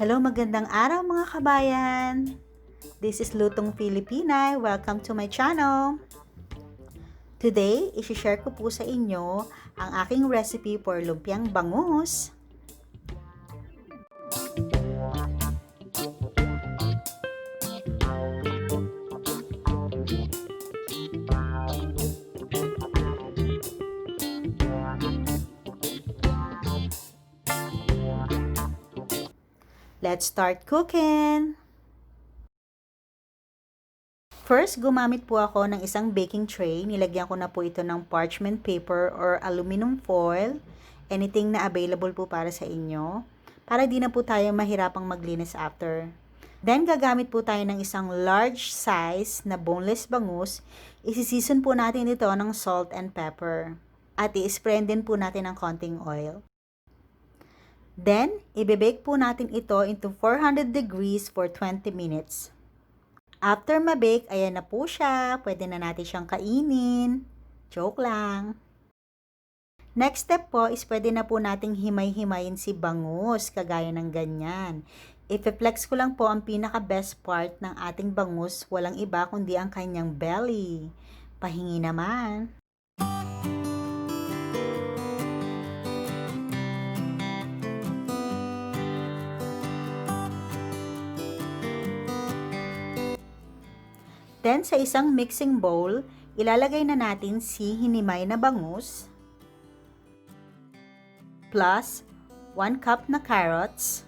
Hello, magandang araw mga kabayan! This is Lutong Filipinay. Welcome to my channel! Today, isi-share ko po sa inyo ang aking recipe for lumpiang bangus. Let's start cooking! First, gumamit po ako ng isang baking tray. Nilagyan ko na po ito ng parchment paper or aluminum foil. Anything na available po para sa inyo. Para di na po tayo mahirapang maglinis after. Then, gagamit po tayo ng isang large size na boneless bangus. Isi-season po natin ito ng salt and pepper. At i-spray din po natin ng konting oil. Then, i-bake po natin ito into 400 degrees for 20 minutes. After ma-bake, ayan na po siya. Pwede na natin siyang kainin. Joke lang. Next step po is pwede na po nating himay-himayin si bangus, kagaya ng ganyan. I-flex ko lang po ang pinaka-best part ng ating bangus, walang iba kundi ang kanyang belly. Pahingi naman. Then, sa isang mixing bowl, ilalagay na natin si hinimay na bangus, plus 1 cup na carrots,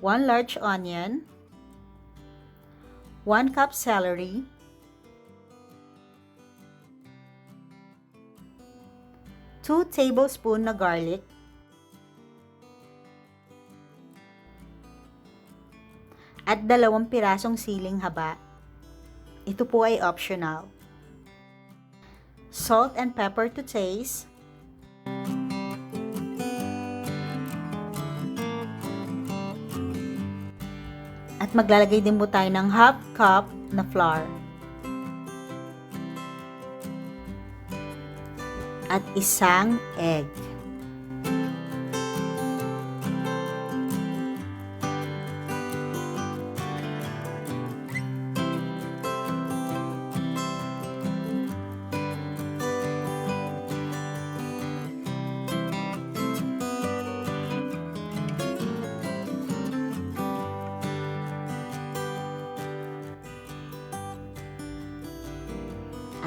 1 large onion, 1 cup celery, 2 tablespoon na garlic, at 2 pirasong siling haba. Ito po ay optional. Salt and pepper to taste. At maglalagay din po tayo ng half cup na flour. At isang egg.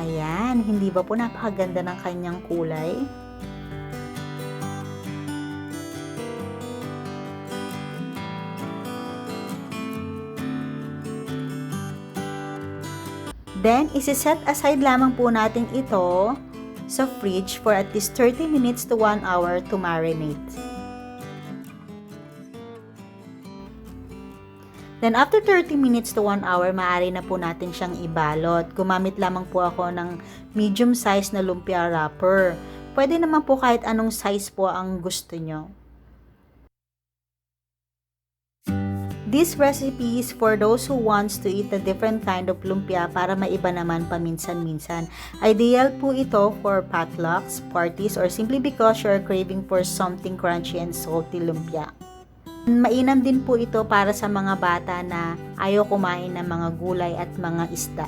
Ayan, hindi ba po napakaganda ng kanyang kulay? Then, isi-set aside lamang po natin ito sa fridge for at least 30 minutes to 1 hour to marinate. Then, after 30 minutes to 1 hour, maaari na po natin siyang ibalot. Gumamit lamang po ako ng medium size na lumpia wrapper. Pwede naman po kahit anong size po ang gusto nyo. This recipe is for those who wants to eat a different kind of lumpia para maiba naman paminsan-minsan. Ideal po ito for potlucks, parties, or simply because you're craving for something crunchy and salty lumpia. Mainam din po ito para sa mga bata na ayaw kumain ng mga gulay at mga isda.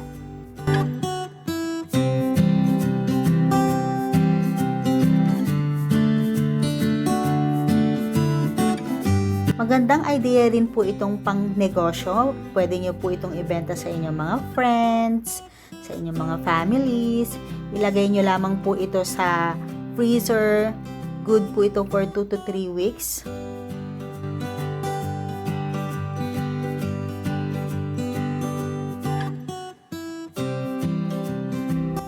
Magandang idea rin po itong pang negosyo. Pwede nyo po itong ibenta sa inyong mga friends, sa inyong mga families. Ilagay nyo lamang po ito sa freezer. Good po ito for 2 to 3 weeks.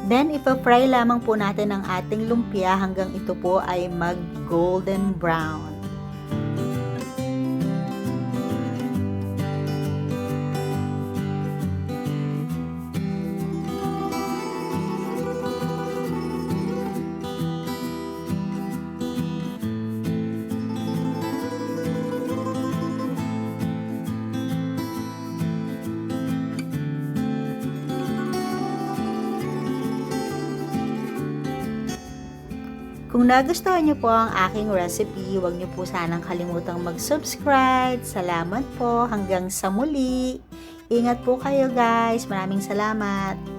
Then, ipa-fry lamang po natin ang ating lumpia hanggang ito po ay mag-golden brown. Kung nagustuhan niyo po ang aking recipe, huwag niyo po sanang kalimutang mag-subscribe. Salamat po. Hanggang sa muli. Ingat po kayo guys. Maraming salamat.